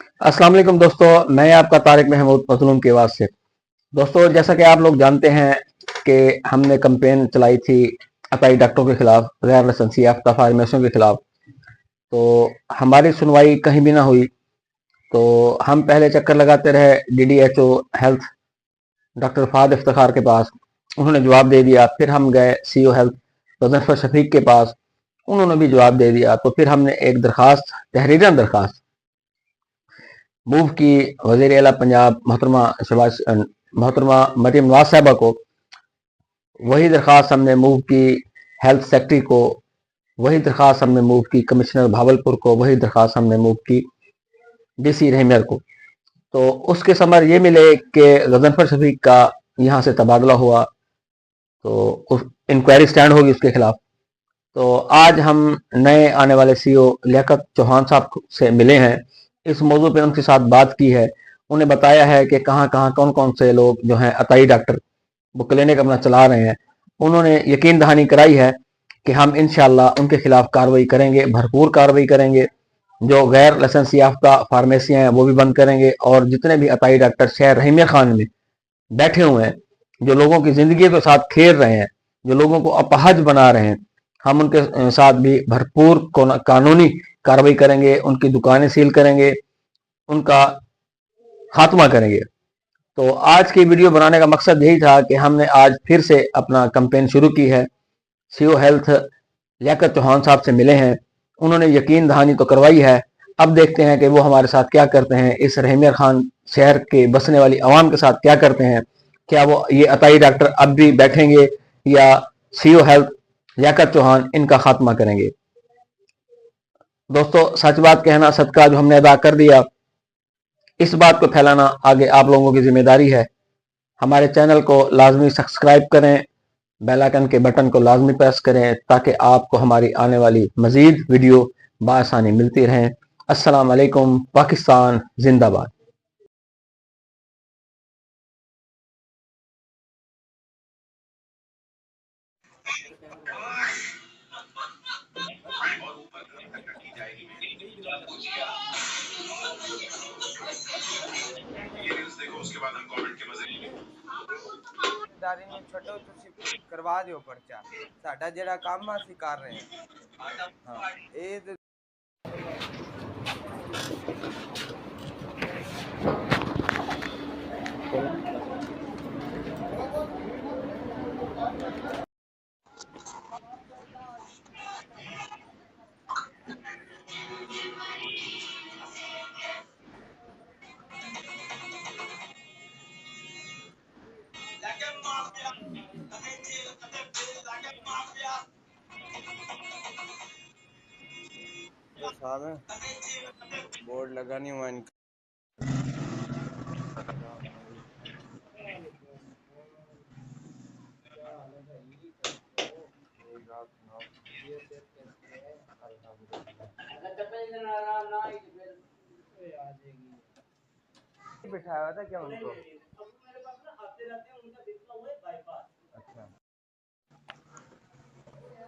अस्सलाम वालेकुम दोस्तों, मैं आपका तारिक महमूद मज़लूम की आवाज़ से। दोस्तों, जैसा कि आप लोग जानते हैं कि हमने कैंपेन चलाई थी अताई डॉक्टरों के खिलाफ, गैर लाइसेंसी याफ्ता फार्मेसियों के खिलाफ। तो हमारी सुनवाई कहीं भी ना हुई। तो हम पहले चक्कर लगाते रहे DDHO health doctor Fahad Iftikhar के पास, उन्होंने जवाब दे दिया। फिर हम गए CO हेल्थ गजनफर शफीक के पास, उन्होंने भी जवाब दे दिया। तो फिर हमने एक दरखास्त, तहरीरन दरखास्त मूव की वज़ीर आला पंजाब मोहतरमा मरीम नवाज साहबा को। वही दरखास्त हमने मूव की हेल्थ सेक्रेटरी को, वही दरखास्त हमने मूव की कमिश्नर भावलपुर को, वही दरखास्त हमने मूव की DC रहमियर को। तो उसके समर ये मिले कि गजनफर शफीक का यहाँ से तबादला हुआ, तो इंक्वायरी स्टैंड होगी उसके खिलाफ। तो आज हम नए आने वाले CO लियाकत चौहान साहब से मिले हैं, इस मौजू पे उनके साथ बात की है। उन्हें बताया है कि कहाँ कहाँ कौन कौन से लोग जो हैं अताई डॉक्टर वो क्लिनिक अपना चला रहे हैं। उन्होंने यकीन दहानी कराई है कि हम इंशाल्लाह उनके खिलाफ कार्रवाई करेंगे, भरपूर कार्रवाई करेंगे। जो गैर लाइसेंस याफ्ता फार्मेसियाँ हैं वो भी बंद करेंगे, और जितने भी अताई डॉक्टर शहर रहीमिया खान में बैठे हुए हैं, जो लोगों की ज़िंदगी के साथ खेल रहे हैं, जो लोगों को अपहज बना रहे हैं, हम उनके साथ भी भरपूर कानूनी कार्रवाई करेंगे, उनकी दुकानें सील करेंगे, उनका खात्मा करेंगे। तो आज की वीडियो बनाने का मकसद यही था कि हमने आज फिर से अपना कैंपेन शुरू की है। CO हेल्थ लियाकत चौहान साहब से मिले हैं, उन्होंने यकीन दहानी तो करवाई है। अब देखते हैं कि वो हमारे साथ क्या करते हैं, इस रहमिया खान शहर के बसने वाली आवाम के साथ क्या करते हैं। क्या वो ये अताई डॉक्टर अब भी बैठेंगे, या CO हेल्थ लियाकत चौहान इनका खात्मा करेंगे। दोस्तों, सच बात कहना सदका जो हमने अदा कर दिया, इस बात को फैलाना आगे आप लोगों की जिम्मेदारी है। हमारे चैनल को लाजमी सब्सक्राइब करें, बेल आइकन के बटन को लाजमी प्रेस करें, ताकि आपको हमारी आने वाली मजीद वीडियो बआसानी मिलती रहें। अस्सलाम वालेकुम, पाकिस्तान जिंदाबाद। ਜ਼ਿੰਮੇਦਾਰੀ ਨਹੀਂ ਛੱਡੋ, ਤੁਸੀਂ ਕਰਵਾ ਦਿਓ ਪਰਚਾ। ਸਾਡਾ ਜਿਹੜਾ ਕੰਮ ਆ ਅਸੀਂ ਕਰ ਰਹੇ ਹਾਂ। ਹਾਂ ਇਹ जो साहब बोर्ड लगा नहीं हुआ इनका। बिठाया हुआ था क्या उनको? अच्छा,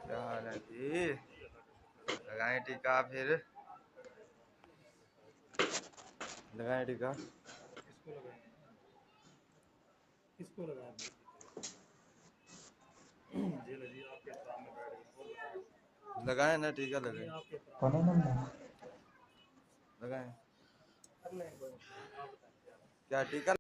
क्या हाल है जी? लगाए टीका, फिर लगाए टीका। किसको लगाया? लगाए ना टीका, लगाए लगाए। क्या टीका?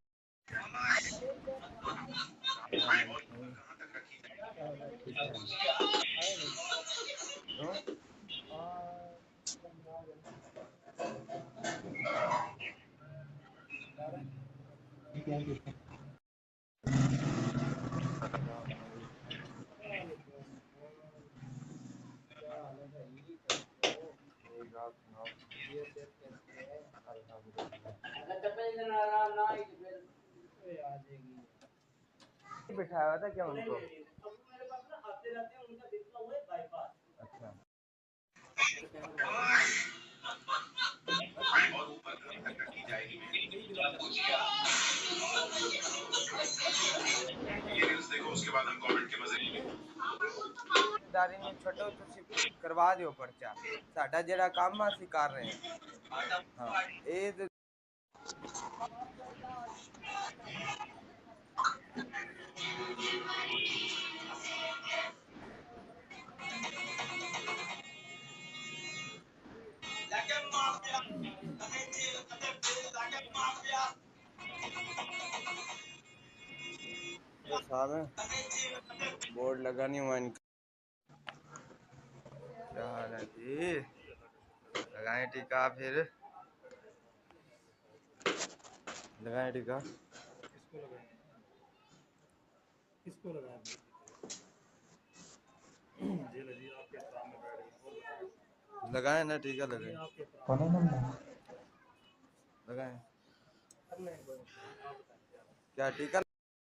बिठाया हुआ था क्या उनको? अच्छा, ਜ਼ਿੰਮੇਦਾਰੀ ਨਹੀਂ ਛੱਡੋ, ਤੁਸੀਂ ਕਰਵਾ ਦਿਓ ਪਰਚਾ। ਸਾਡਾ ਜਿਹੜਾ ਕੰਮ ਆ ਅਸੀਂ ਕਰ ਰਹੇ ਹਾਂ। ਹਾਂ ਇਹ तो साहब है बोर्ड लगा नहीं हुआ इनका। क्या हाल है जी? लगाएं टीका फिर, लगाएं टीका। किसको लगाएं? किसको लगाएं? जी जी आपके सामने बैठ गए और बताएं। लगाएं ना टीका, ये लगाएं आपके सामने लगाएं। कर लें एक बार। आप बताएं क्या क्या टीका